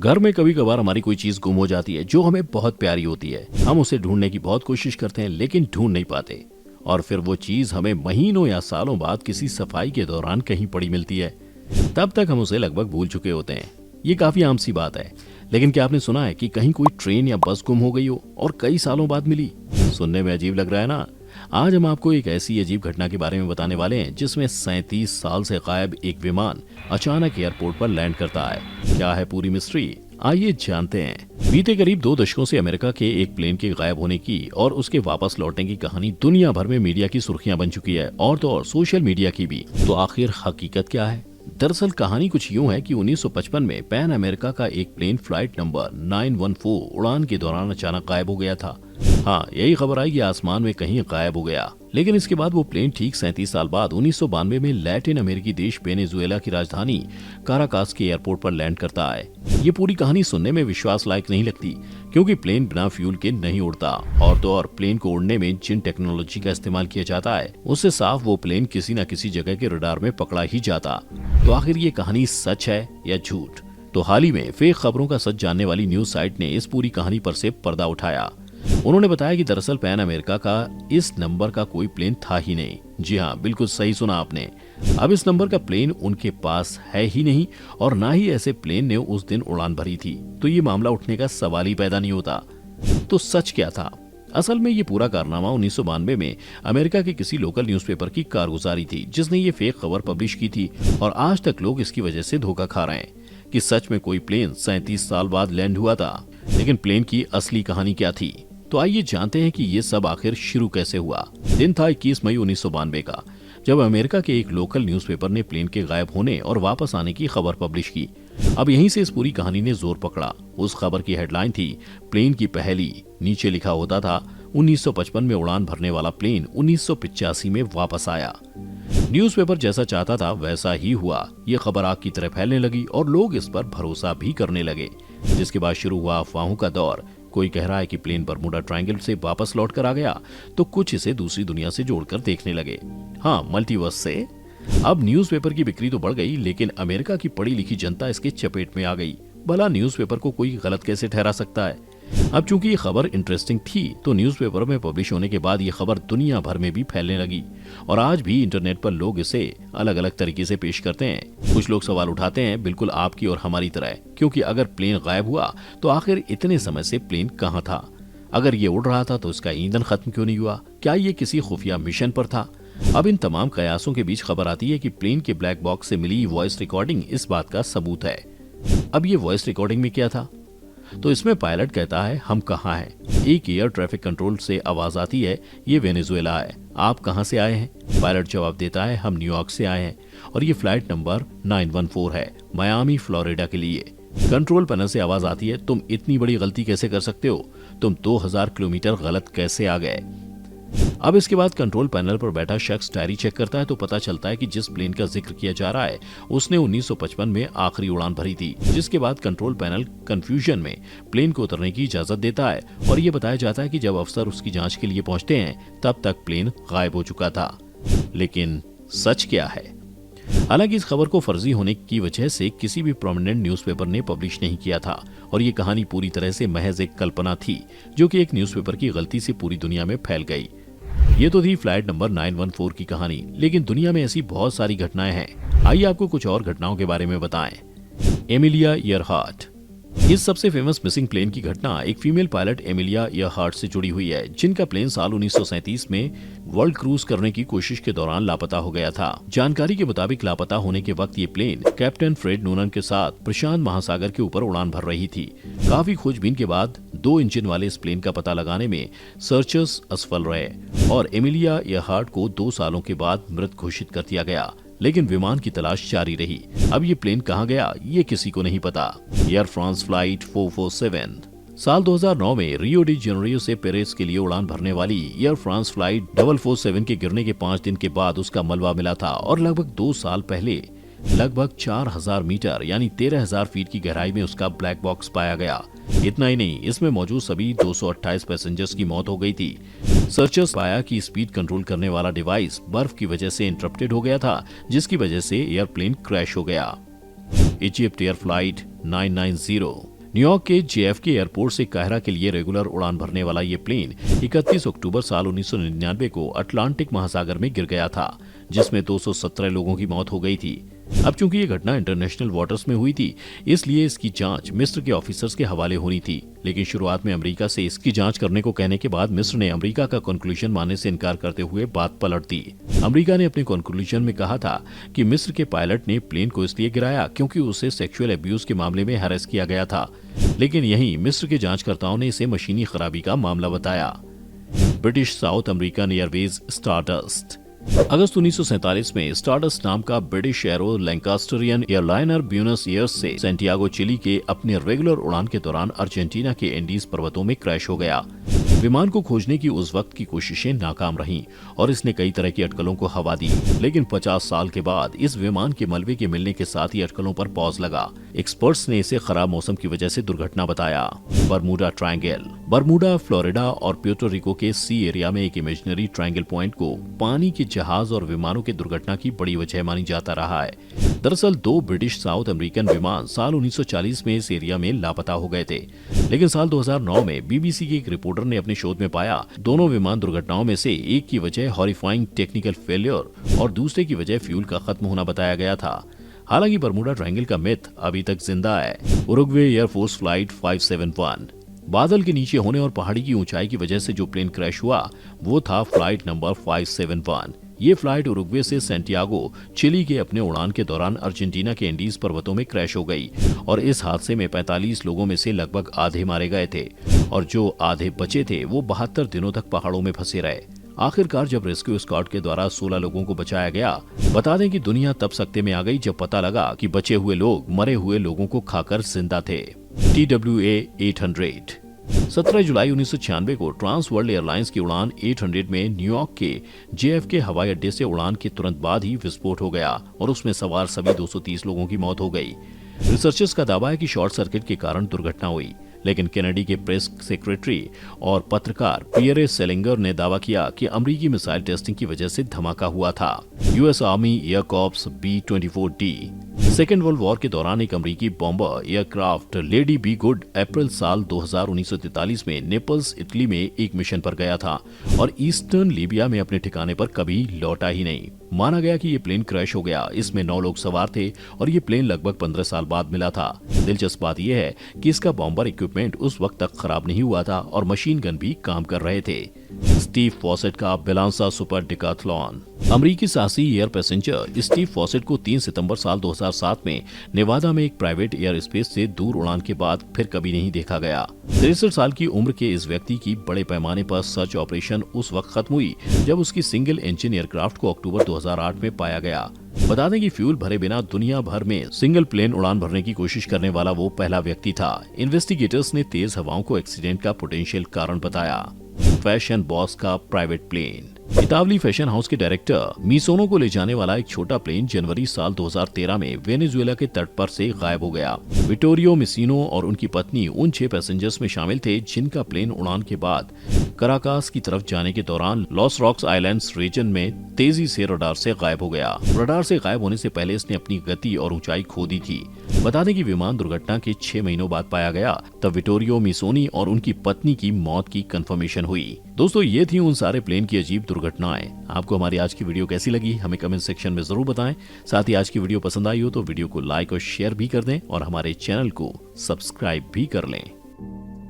घर में कभी कभार हमारी कोई चीज गुम हो जाती है जो हमें बहुत प्यारी होती है। हम उसे ढूंढने की बहुत कोशिश करते हैं लेकिन ढूंढ नहीं पाते, और फिर वो चीज हमें महीनों या सालों बाद किसी सफाई के दौरान कहीं पड़ी मिलती है। तब तक हम उसे लगभग भूल चुके होते हैं। ये काफी आम सी बात है, लेकिन क्या आपने सुना है कि कहीं कोई ट्रेन या बस गुम हो गई हो और कई सालों बाद मिली? सुनने में अजीब लग रहा है ना? आज हम आपको एक ऐसी अजीब घटना के बारे में बताने वाले हैं जिसमें 37 साल से गायब एक विमान अचानक एयरपोर्ट पर लैंड करता है। क्या है पूरी मिस्ट्री, आइए जानते हैं। बीते करीब 2 दशकों से अमेरिका के एक प्लेन के गायब होने की और उसके वापस लौटने की कहानी दुनिया भर में मीडिया की सुर्खियां बन चुकी है, और तो और सोशल मीडिया की भी। तो आखिर हकीकत क्या है? दरअसल कहानी कुछ यूं है कि 1955 में पैन अमेरिका का एक प्लेन फ्लाइट नंबर 914 उड़ान के दौरान अचानक गायब हो गया था। हाँ, यही खबर आई कि आसमान में कहीं गायब हो गया। लेकिन इसके बाद वो प्लेन ठीक 37 साल बाद 1992 में लैटिन अमेरिकी देश वेनेजुएला की राजधानी काराकास के एयरपोर्ट पर लैंड करता है। ये पूरी कहानी सुनने में विश्वास लायक नहीं लगती, क्योंकि प्लेन बिना फ्यूल के नहीं उड़ता, और तो और प्लेन को उड़ने में जिन टेक्नोलॉजी का इस्तेमाल किया जाता है उससे साफ वो प्लेन किसी न किसी जगह के रडार में पकड़ा ही जाता। तो आखिर ये कहानी सच है या झूठ? तो हाल ही में फेक खबरों का सच जानने वाली न्यूज साइट ने इस पूरी कहानी पर से पर्दा उठाया। उन्होंने बताया कि दरअसल पैन अमेरिका का इस नंबर का कोई प्लेन था ही नहीं। जी हाँ, बिल्कुल सही सुना आपने। अब इस नंबर का प्लेन उनके पास है ही नहीं, और ना ही ऐसे प्लेन ने उस दिन उड़ान भरी थी, तो ये मामला उठने का सवाल ही पैदा नहीं होता। तो सच क्या था? असल में ये पूरा कारनामा 1992 में अमेरिका के किसी लोकल न्यूज़पेपर की कारगुजारी थी, जिसने ये फेक खबर पब्लिश की थी, और आज तक लोग इसकी वजह से धोखा खा रहे हैं कि सच में कोई प्लेन 37 साल बाद लैंड हुआ था। लेकिन प्लेन की असली कहानी क्या थी? तो आइए जानते हैं कि ये सब आखिर शुरू कैसे हुआ। दिन था 21 मई 1992 का, जब अमेरिका के एक लोकल न्यूज़पेपर ने प्लेन के गायब होने और वापस आने की खबर पब्लिश की। अब यहीं से इस पूरी कहानी ने जोर पकड़ा। उस खबर की हेडलाइन थी प्लेन की पहली। नीचे लिखा होता था 1955 में उड़ान भरने वाला प्लेन 1985 में वापस आया। न्यूज़पेपर जैसा चाहता था वैसा ही हुआ। ये खबर आग की तरह फैलने लगी और लोग इस पर भरोसा भी करने लगे, जिसके बाद शुरू हुआ अफवाहों का दौर। कोई कह रहा है कि प्लेन बरमूडा ट्रायंगल से वापस लौट कर आ गया, तो कुछ इसे दूसरी दुनिया से जोड़कर देखने लगे। हाँ, मल्टीवर्स से। अब न्यूज़पेपर की बिक्री तो बढ़ गई, लेकिन अमेरिका की पढ़ी लिखी जनता इसके चपेट में आ गई। भला न्यूज़पेपर को कोई गलत कैसे ठहरा सकता है? अब चूंकि ये खबर इंटरेस्टिंग थी, तो न्यूज़पेपर में पब्लिश होने के बाद ये खबर दुनिया भर में भी फैलने लगी, और आज भी इंटरनेट पर लोग इसे अलग अलग तरीके से पेश करते हैं। कुछ लोग सवाल उठाते हैं, बिल्कुल आपकी और हमारी तरह, क्योंकि अगर प्लेन गायब हुआ तो आखिर इतने समय से प्लेन कहाँ था? अगर ये उड़ रहा था तो इसका ईंधन खत्म क्यों नहीं हुआ? क्या ये किसी खुफिया मिशन पर था? अब इन तमाम कयासों के बीच खबर आती है कि प्लेन के ब्लैक बॉक्स से मिली वॉइस रिकॉर्डिंग इस बात का सबूत है। अब ये वॉइस रिकॉर्डिंग में क्या था? तो इसमें पायलट कहता है, हम कहाँ हैं? एक एयर ट्रैफिक कंट्रोल से आवाज आती है, ये वेनेजुएला है, आप कहाँ से आए हैं? पायलट जवाब देता है, हम न्यूयॉर्क से आए हैं, और ये फ्लाइट नंबर 914 है, मियामी फ्लोरिडा के लिए। कंट्रोल पैनल से आवाज आती है, तुम इतनी बड़ी गलती कैसे कर सकते हो? तुम 2000 किलोमीटर गलत कैसे आ गए? अब इसके बाद कंट्रोल पैनल पर बैठा शख्स डायरी चेक करता है, तो पता चलता है कि जिस प्लेन का जिक्र किया जा रहा है उसने 1955 में आखिरी उड़ान भरी थी। जिसके बाद कंट्रोल पैनल कंफ्यूजन में प्लेन को उतरने की इजाजत देता है, और ये बताया जाता है कि जब अफसर उसकी जांच के लिए पहुंचते हैं तब तक प्लेन गायब हो चुका था। लेकिन सच क्या है? हालांकि इस खबर को फर्जी होने की वजह से किसी भी प्रोमिनेंट न्यूज़पेपर ने पब्लिश नहीं किया था, और ये कहानी पूरी तरह से महज एक कल्पना थी, जो कि एक न्यूज़पेपर की गलती से पूरी दुनिया में फैल गई। ये तो थी फ्लाइट नंबर 914 की कहानी, लेकिन दुनिया में ऐसी बहुत सारी घटनाएं हैं। आइए आपको कुछ और घटनाओं के बारे में बताएं। Emilia Earhart. इस सबसे फेमस मिसिंग प्लेन की घटना एक फीमेल पायलट एमिलिया इयरहार्ट से जुड़ी हुई है, जिनका प्लेन साल 1937 में वर्ल्ड क्रूज करने की कोशिश के दौरान लापता हो गया था। जानकारी के मुताबिक लापता होने के वक्त ये प्लेन कैप्टन फ्रेड नूनन के साथ प्रशांत महासागर के ऊपर उड़ान भर रही थी। काफी खोजबीन के बाद 2 इंजन वाले इस प्लेन का पता लगाने में सर्चर्स असफल रहे, और एमिलिया इयरहार्ट को 2 सालों के बाद मृत घोषित कर दिया गया। लेकिन विमान की तलाश जारी रही। अब ये प्लेन कहाँ गया, ये किसी को नहीं पता। एयर फ्रांस फ्लाइट 447 साल 2009 में रियो डी जेनेरियो से पेरिस के लिए उड़ान भरने वाली एयर फ्रांस फ्लाइट 447 के गिरने के 5 दिन के बाद उसका मलबा मिला था, और लगभग 2 साल पहले लगभग 4000 मीटर यानी 13000 फीट की गहराई में उसका ब्लैक बॉक्स पाया गया। इतना ही नहीं, इसमें मौजूद सभी 228 पैसेंजर्स की मौत हो गई थी। सर्चर्स पाया कि स्पीड कंट्रोल करने वाला डिवाइस बर्फ की वजह से इंटरप्टेड हो गया था, जिसकी वजह से एयरप्लेन क्रैश हो गया। इजिप्ट एयर फ्लाइट 990 न्यूयॉर्क के JFK एयरपोर्ट से काहिरा के लिए रेगुलर उड़ान भरने वाला ये प्लेन 31 अक्टूबर साल 1999 को अटलांटिक महासागर में गिर गया था, जिसमें 217 लोगों की मौत हो गई थी। अब चूंकि ये घटना इंटरनेशनल वाटर्स में हुई थी, इसलिए इसकी जांच मिस्र के ऑफिसर्स के हवाले होनी थी। लेकिन शुरुआत में अमेरिका से इसकी जांच करने को कहने के बाद मिस्र ने अमेरिका का कंक्लूजन मानने से इनकार करते हुए बात पलट दी। अमेरिका ने अपने कंक्लूजन में कहा था कि मिस्र के पायलट ने प्लेन को इसलिए गिराया क्योंकि उसे सेक्सुअल अब्यूज के मामले में हैरेस किया गया था, लेकिन यहीं मिस्र के जांचकर्ताओं ने इसे मशीनी खराबी का मामला बताया। British South American Airways Stardust. अगस्त 1947 में स्टारडस्ट नाम का British Avro Lancastrian airliner Buenos Aires से सैंटियागो चिली के अपने रेगुलर उड़ान के दौरान अर्जेंटीना के एंडीज पर्वतों में क्रैश हो गया। विमान को खोजने की उस वक्त की कोशिशें नाकाम रहीं और इसने कई तरह की अटकलों को हवा दी, लेकिन 50 साल के बाद इस विमान के मलबे के मिलने के साथ ही अटकलों पर पॉज लगा। एक्सपर्ट्स ने इसे खराब मौसम की वजह से दुर्घटना बताया। Bermuda triangle. बरमूडा, फ्लोरिडा और प्यूर्टो रिको के सी एरिया में एक इमेजिनरी ट्रायंगल पॉइंट को पानी के जहाज और विमानों के दुर्घटना की बड़ी वजह मानी जाता रहा है। दरअसल 2 ब्रिटिश साउथ अमेरिकन विमान साल 1940 में इस एरिया में लापता हो गए थे, लेकिन साल 2009 में BBC के एक रिपोर्टर ने अपने शोध में पाया दोनों विमान दुर्घटनाओं में से एक की वजह हॉरिफाइंग टेक्निकल फेलियर और दूसरे की वजह फ्यूल का खत्म होना बताया गया था। हालांकि बरमूडा ट्रायंगल का मिथ अभी तक जिंदा है। Uruguay air force flight 571। बादल के नीचे होने और पहाड़ी की ऊंचाई की वजह से जो प्लेन क्रैश हुआ वो था फ्लाइट नंबर 571। ये फ्लाइट उरुग्वे से सैंटियागो चिली के अपने उड़ान के दौरान अर्जेंटीना के एंडीज पर्वतों में क्रैश हो गई और इस हादसे में 45 लोगों में से लगभग आधे मारे गए थे और जो आधे बचे थे वो 72 दिनों तक पहाड़ों में फंसे रहे। आखिरकार जब रेस्क्यू स्क्वाड के द्वारा 16 लोगों को बचाया गया। बता दें कि दुनिया तब सकते में आ गई जब पता लगा कि बचे हुए लोग मरे हुए लोगों को खाकर जिंदा थे। TWA 800। 17 जुलाई 1996 को ट्रांस वर्ल्ड एयरलाइंस की उड़ान 800 में न्यूयॉर्क के JFK हवाई अड्डे से उड़ान के तुरंत बाद ही विस्फोट हो गया और उसमें सवार सभी 230 लोगों की मौत हो गई। रिसर्चर्स का दावा है कि शॉर्ट सर्किट के कारण दुर्घटना हुई, लेकिन कैनेडी के प्रेस सेक्रेटरी और पत्रकार पियरे सेलिंगर ने दावा किया कि अमेरिकी मिसाइल टेस्टिंग की वजह से धमाका हुआ था। US army air corps B-24D। Second world war के दौरान एक अमेरिकी bomber aircraft Lady Be Good अप्रैल साल 1943 में नेपल्स इटली में एक मिशन पर गया था और ईस्टर्न लीबिया में अपने ठिकाने पर कभी लौटा ही नहीं। माना गया कि ये प्लेन क्रैश हो गया। इसमें 9 लोग सवार थे और ये प्लेन लगभग 15 साल बाद मिला था। दिलचस्प बात यह है कि इसका बॉम्बर इक्विपमेंट उस वक्त तक खराब नहीं हुआ था और मशीन गन भी काम कर रहे थे। स्टीव फॉसेट का बेलांसा सुपर डिकाथलॉन। अमेरिकी साहसी एयर पैसेंजर स्टीव फॉसेट को 3 सितंबर साल 2007 में नेवादा में एक प्राइवेट एयर स्पेस से दूर उड़ान के बाद फिर कभी नहीं देखा गया। 63 साल की उम्र के इस व्यक्ति की बड़े पैमाने पर सर्च ऑपरेशन उस वक्त खत्म हुई जब उसकी सिंगल इंजन एयरक्राफ्ट को अक्टूबर 2008 में पाया गया। बता दें कि फ्यूल भरे बिना दुनिया भर में सिंगल प्लेन उड़ान भरने की कोशिश करने वाला वो पहला व्यक्ति था। इन्वेस्टिगेटर्स ने तेज हवाओं को एक्सीडेंट का पोटेंशियल कारण बताया। फैशन बॉस का प्राइवेट प्लेन। इतावली फैशन हाउस के डायरेक्टर मिसोनो को ले जाने वाला एक छोटा प्लेन जनवरी साल 2013 में वेनेजुएला के तट पर से गायब हो गया। विटोरियो मिसिनो और उनकी पत्नी उन 6 पैसेंजर्स में शामिल थे जिनका प्लेन उड़ान के बाद कराकास की तरफ जाने के दौरान लॉस रॉक्स आइलैंड्स रीजन में तेजी से रडार से गायब हो गया। रडार से गायब होने से पहले इसने अपनी गति और ऊंचाई खो दी थी। बता दें कि विमान दुर्घटना के 6 महीनों बाद पाया गया, तब विटोरियो मिसोनी और उनकी पत्नी की मौत की कंफर्मेशन हुई। दोस्तों, ये थी उन सारे प्लेन की अजीब दुर्घटनाएं। आपको हमारी आज की वीडियो कैसी लगी हमें कमेंट सेक्शन में जरूर बताएं। साथ ही आज की वीडियो पसंद आई हो तो वीडियो को लाइक और शेयर भी कर दें और हमारे चैनल को सब्सक्राइब भी कर लें।